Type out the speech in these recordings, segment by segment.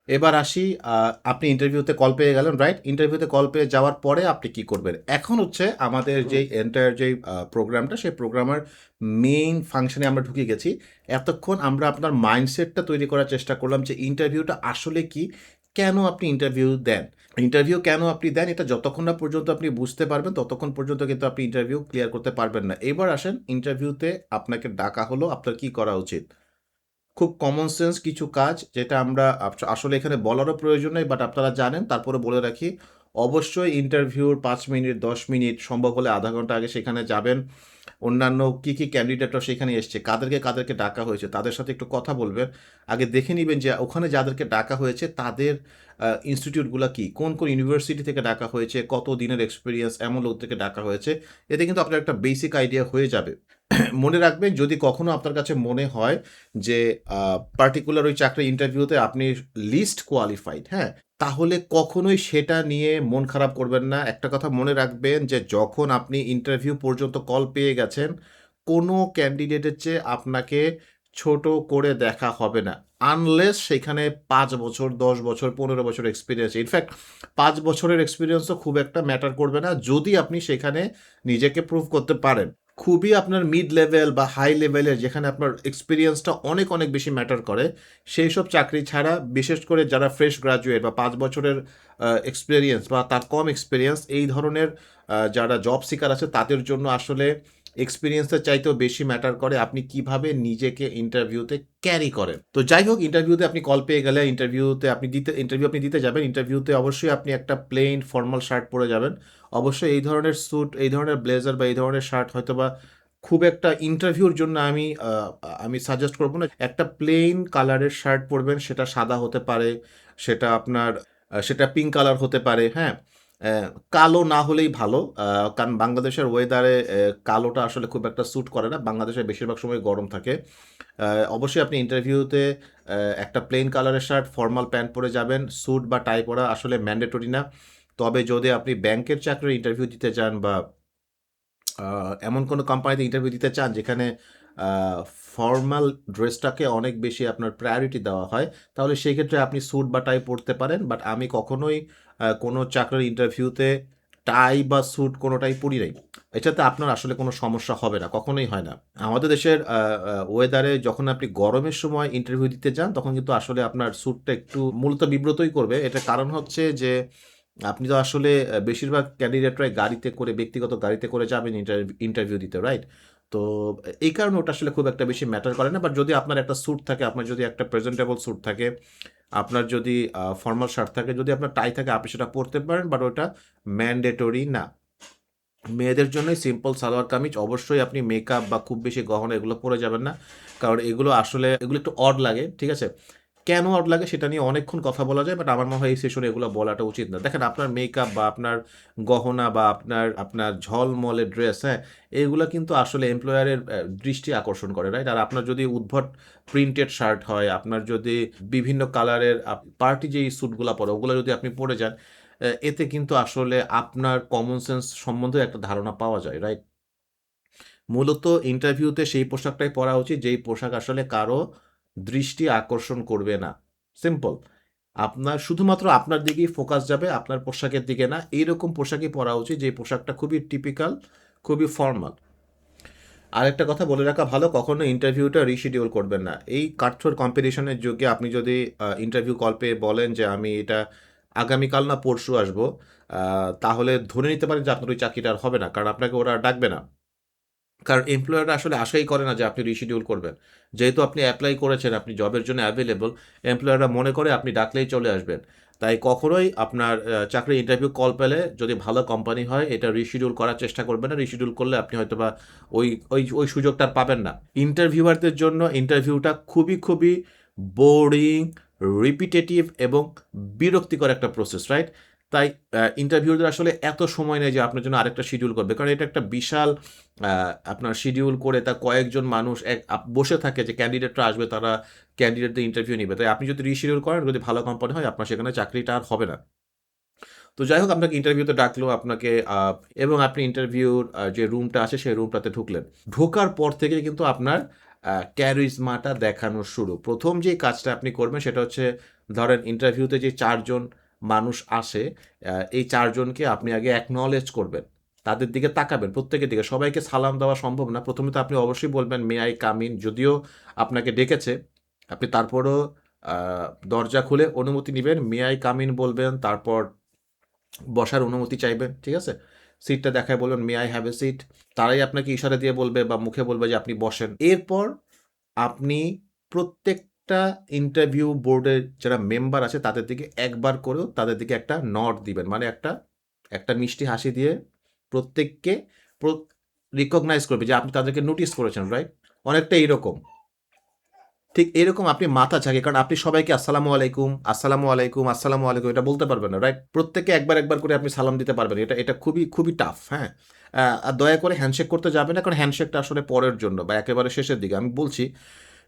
এবার আসি, আপনি ইন্টারভিউতে কল পেয়ে গেলেন, রাইট? ইন্টারভিউতে কল পেয়ে যাওয়ার পরে আপনি কি করবেন? এখন হচ্ছে আমাদের যেই এন্টায়ার যেই প্রোগ্রামটা, সেই প্রোগ্রামের মেইন ফাংশনে আমরা ঢুকে গেছি। এতক্ষণ আমরা আপনার মাইন্ডসেটটা তৈরি করার চেষ্টা করলাম যে ইন্টারভিউটা আসলে কি, কেন আপনি ইন্টারভিউ দেন। ইন্টারভিউ কেন আপনি দেন এটা যতক্ষণ না পর্যন্ত আপনি বুঝতে পারবেন ততক্ষণ পর্যন্ত কিন্তু আপনি ইন্টারভিউ ক্লিয়ার করতে পারবেন না। এবার আসেন, ইন্টারভিউতে আপনাকে ডাকা হলো, আপনার কি করা উচিত? খুব কমন সেন্স কিছু কাজ যেটা আমরা আসলে এখানে বলারও প্রয়োজন নেই, বাট আপনারা জানেন, তারপরে বলে রাখি। অবশ্যই ইন্টারভিউর 5 মিনিট 10 মিনিট সম্ভব হলে আধা ঘন্টা আগে সেখানে যাবেন। অন্যান্য কী কী ক্যান্ডিডেটরা সেখানে এসছে, কাদেরকে কাদেরকে ডাকা হয়েছে তাদের সাথে একটু কথা বলবেন। আগে দেখে নেবেন যে ওখানে যাদেরকে ডাকা হয়েছে তাদের ইনস্টিটিউটগুলো কী, কোন কোন ইউনিভার্সিটি থেকে ডাকা হয়েছে, কত দিনের এক্সপিরিয়েন্স এমন লোক থেকে ডাকা হয়েছে। এতে কিন্তু আপনার একটা বেসিক আইডিয়া হয়ে যাবে। মনে রাখবেন, যদি কখনো আপনার কাছে মনে হয় যে পার্টিকুলার ওই চাকরির ইন্টারভিউতে আপনি লিস্ট কোয়ালিফাইড, হ্যাঁ? তাহলে কখনোই সেটা নিয়ে মন খারাপ করবেন না। একটা কথা মনে রাখবেন যে যখন আপনি ইন্টারভিউ পর্যন্ত কল পেয়ে গেছেন, কোনো ক্যান্ডিডেটের চেয়ে আপনাকে ছোট করে দেখা হবে না। আনলেস সেখানে ৫ বছর, ১০ বছর, ১৫ বছর এক্সপেরিয়েন্স। ইনফ্যাক্ট ৫ বছরের এক্সপেরিয়েন্সও খুব একটা ম্যাটার করবে না যদি আপনি সেখানে নিজেকে প্রুভ করতে পারেন। খুবই আপনার মিড লেভেল বা হাই লেভেলের, যেখানে আপনার এক্সপিরিয়েন্সটা অনেক অনেক বেশি ম্যাটার করে, সেই সব চাকরি ছাড়া, বিশেষ করে যারা ফ্রেশ গ্রাজুয়েট বা ৫ বছরের এক্সপেরিয়েন্স বা তার কম এক্সপেরিয়েন্স, এই ধরনের যারা জব সিকার আছে তাদের জন্য আসলে এক্সপেরিয়েন্সের চাইতেও বেশি ম্যাটার করে আপনি কিভাবে নিজেকে ইন্টারভিউতে ক্যারি করেন। তো যাই হোক, ইন্টারভিউতে আপনি কল পেয়ে গেলে ইন্টারভিউ আপনি দিতে যাবেন। ইন্টারভিউতে অবশ্যই আপনি একটা প্লেন ফর্মাল শার্ট পরে যাবেন। অবশ্যই এই ধরনের স্যুট, এই ধরনের ব্লেজার বা এই ধরনের শার্ট হয়তোবা খুব একটা ইন্টারভিউর জন্য আমি সাজেস্ট করব না। একটা প্লেন কালারের শার্ট পরবেন, সেটা সাদা হতে পারে, সেটা আপনার সেটা পিঙ্ক কালার হতে পারে, হ্যাঁ? অ্যা কালো না হলেই ভালো। কারণ বাংলাদেশের ওয়েদারে কালোটা আসলে খুব একটা স্যুট করে না। বাংলাদেশে বেশিরভাগ সময় গরম থাকে। অ্যা অবশ্যই আপনি ইন্টারভিউতে একটা প্লেন কালারের শার্ট, ফর্মাল প্যান্ট পরে যাবেন। স্যুট বা টাই পরা আসলে ম্যান্ডেটরি না। তবে যদি আপনি ব্যাংকের চাকরির ইন্টারভিউ দিতে চান বা এমন কোনো কোম্পানিতে ইন্টারভিউ দিতে চান যেখানে আ ফরমাল ড্রেসটাকে অনেক বেশি আপনার প্রায়োরিটি দেওয়া হয়, তাহলে সেক্ষেত্রে আপনি স্যুট বা টাই পড়তে পারেন। বাট আমি কখনোই কোনো চাকরির ইন্টারভিউতে টাই বা স্যুট কোনোটাই পড়ি নাই। এটাতে আপনার আসলে কোনো সমস্যা হবে না, কখনোই হয় না। আমাদের দেশের ওয়েদারে যখন আপনি গরমের সময় ইন্টারভিউ দিতে যান, তখন কিন্তু আসলে আপনার স্যুটটা একটু মূলত বিব্রতই করবে। এটার কারণ হচ্ছে যে আপনি তো আসলে বেশিরভাগ ক্যান্ডিডেটরাই গাড়িতে করে, ব্যক্তিগত গাড়িতে করে যাবেন ইন্টারভিউ দিতে, রাইট? তো এই কারণে ওটা আসলে খুব একটা বেশি ম্যাটার করে না। বাট যদি আপনার একটা স্যুট থাকে, আপনার যদি একটা প্রেজেন্টেবল স্যুট থাকে, আপনার যদি ফরমাল শার্ট থাকে, যদি আপনার টাই থাকে, আপনি সেটা পরতে পারেন, বাট ওটা ম্যান্ডেটরি না। মেয়েদের জন্যই সিম্পল সালোয়ার কামিজ। অবশ্যই আপনি মেকআপ বা খুব বেশি গহনা এগুলো পরে যাবেন না। কারণ এগুলো একটু অড লাগে, ঠিক আছে? কেন অড লাগে সেটা নিয়ে অনেকক্ষণ কথা বলা যায়, বাট আমার মনে হয় এই সেশনে এগুলো বলাটা উচিত না। দেখেন, আপনার মেকআপ বা আপনার গহনা বা আপনার ঝলমলে ড্রেস, হ্যাঁ? এগুলা কিন্তু আসলে এমপ্লয়ারের দৃষ্টি আকর্ষণ করে, রাইট? আর আপনার যদি উদ্ভট প্রিন্টেড শার্ট হয়, আপনার যদি বিভিন্ন কালারের পার্টি যেই স্যুটগুলা পরে ওগুলো যদি আপনি পরে যান, এতে কিন্তু আসলে আপনার কমন সেন্স সম্বন্ধে একটা ধারণা পাওয়া যায়, রাইট? মূলত ইন্টারভিউতে সেই পোশাকটাই পরা উচিত যেই পোশাক আসলে কারো দৃষ্টি আকর্ষণ করবে না। সিম্পল। শুধুমাত্র আপনার দিকেই ফোকাস যাবে, আপনার পোশাকের দিকে না। এইরকম পোশাকই পরা উচিত যেই পোশাকটা খুবই টিপিক্যাল, খুবই ফর্মাল। আরেকটা কথা বলে রাখা ভালো, কখনো ইন্টারভিউটা রিশিডিউল করবেন না। এই কাঠখড় কম্পিটিশনের যুগে আপনি যদি ইন্টারভিউ কল পেয়ে বলেন যে আমি এটা আগামীকাল না পরশু আসবো, তাহলে ধরে নিতে পারেন যে আপনার ওই চাকরিটা আর হবে না। কারণ আপনাকে ওরা আর ডাকবে না। কারণ এমপ্লয়াররা আসলে আশাই করে না যে আপনি রিশিডিউল করবেন। যেহেতু আপনি এপ্লাই করেছেন, আপনি জবের জন্য অ্যাভেইলেবল, এমপ্লয়াররা মনে করে আপনি ডাকলেই চলে আসবেন। তাই কখনোই আপনার চাকরির ইন্টারভিউ কল পেলে, যদি ভালো কোম্পানি হয়, এটা রিশিডিউল করার চেষ্টা করবেন না। রিশিডিউল করলে আপনি হয়তোবা ওই ওই সুযোগটা আর পাবেন না। ইন্টারভিউয়ারদের জন্য ইন্টারভিউটা খুবই, খুবই বোরিং, রিপিটেটিভ এবং বিরক্তিকর একটা প্রসেস, রাইট? তাই ইন্টারভিউদের আসলে এত সময় নেই যে আপনার জন্য আরেকটা শিডিউল করবে। কারণ এটা একটা বিশাল আ আপনার শিডিউল করে তা কয়েকজন মানুষ বসে থাকে যে ক্যান্ডিডেটরা আসবে, তারা ক্যান্ডিডেটদের ইন্টারভিউ নিবে। তাই আপনি যদি রিশিডিউল করেন, যদি ভালো কোম্পানি হয়, আপনার সেখানে চাকরিটা আর হবে না। তো যাই হোক, আপনাকে ইন্টারভিউতে ডাকলো, আপনাকে এবং আপনি ইন্টারভিউর যে রুমটা আছে সেই রুমটাতে ঢুকলেন। ঢোকার পর থেকেই কিন্তু আপনার ক্যারিজমাটা দেখানো শুরু। ১ম যেই কাজটা আপনি করবেন সেটা হচ্ছে ধরেন ইন্টারভিউতে যে ৪ জন মানুষ আসে, এই ৪ জনকে আপনি আগে অ্যাকনলেজ করবেন। তাদের দিকে তাকাবেন, প্রত্যেকের দিকে। সবাইকে সালাম দেওয়া সম্ভব না। ১ম এ তো আপনি অবশ্যই বলবেন, "মে আই কাম ইন?" যদিও আপনাকে ডেকেছে, আপনি তারপরও আ দরজা খুলে অনুমতি নিবেন। "May I come in?" বলবেন, তারপর বসার অনুমতি চাইবেন, ঠিক আছে? সিটটা দেখায় বলবেন, "may I have a seat?" তারাই আপনাকে ইশারা দিয়ে বলবে বা মুখে বলবে যে আপনি বসেন। এরপর আপনি প্রত্যেকটা ইন্টারভিউ বোর্ডের যারা মেম্বার আছে তাদের দিকে একবার করেও তাদের দিকে একটা নড দিবেন। মানে একটা মিষ্টি হাসি দিয়ে প্রত্যেককে প্র রিকগনাইজ করবে যে আপনি তাদেরকে নোটিস করেছেন, রাইট? অনেকটা এইরকম। ঠিক এরকম আপনি মাথা ঝাঁকিয়ে, কারণ আপনি সবাইকে আসসালামু আলাইকুম, আসসালামু আলাইকুম, আসসালামু আলাইকুম এটা বলতে পারবেন না, রাইট? প্রত্যেককে একবার করে আপনি সালাম দিতে পারবেন। এটা খুবই টাফ, হ্যাঁ? আর দয়া করে হ্যান্ডশেক করতে যাবেন না, কারণ হ্যান্ডশেকটা আসলে পরের জন্য বা একেবারে শেষের দিকে। আমি বলছি,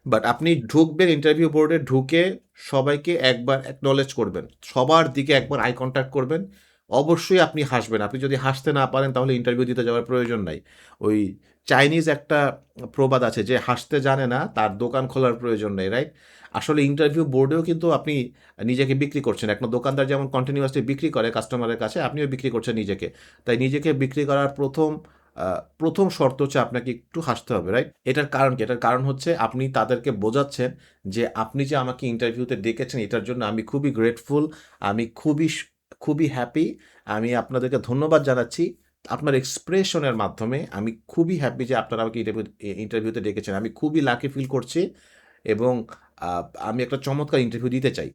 বাট আপনি ঢুকবেন ইন্টারভিউ বোর্ডে, ঢুকে সবাইকে একবার অ্যাকনলেজ করবেন। সবার দিকে একবার আই কনট্যাক্ট করবেন। অবশ্যই আপনি হাসবেন। আপনি যদি হাসতে না পারেন তাহলে ইন্টারভিউ দিতে যাওয়ার প্রয়োজন নাই। ওই চাইনিজ একটা প্রবাদ আছে যে, "হাসতে জানে না তার দোকান খোলার প্রয়োজন নেই", রাইট? আসলে ইন্টারভিউ বোর্ডেও কিন্তু আপনি নিজেকে বিক্রি করছেন। একটা দোকানদার যেমন কন্টিনিউয়াসলি বিক্রি করে কাস্টমারের কাছে, আপনিও বিক্রি করছেন নিজেকে। তাই নিজেকে বিক্রি করার আ ১ম শর্ত হচ্ছে আপনাকে একটু হাসতে হবে, রাইট? এটার কারণ কি? এটার কারণ হচ্ছে আপনি তাদেরকে বোঝাচ্ছেন যে, "আপনি যে আমাকে ইন্টারভিউতে ডেকেছেন এটার জন্য আমি খুবই গ্রেটফুল। আমি খুবই হ্যাপি। আমি আপনাদেরকে ধন্যবাদ জানাচ্ছি। আপনার এক্সপ্রেশনের মাধ্যমে আমি খুবই হ্যাপি যে আপনারা আমাকে ইন্টারভিউতে ডেকেছেন। আমি খুবই লাকি ফিল করছি এবং আ আমি একটা চমৎকার ইন্টারভিউ দিতে চাই।"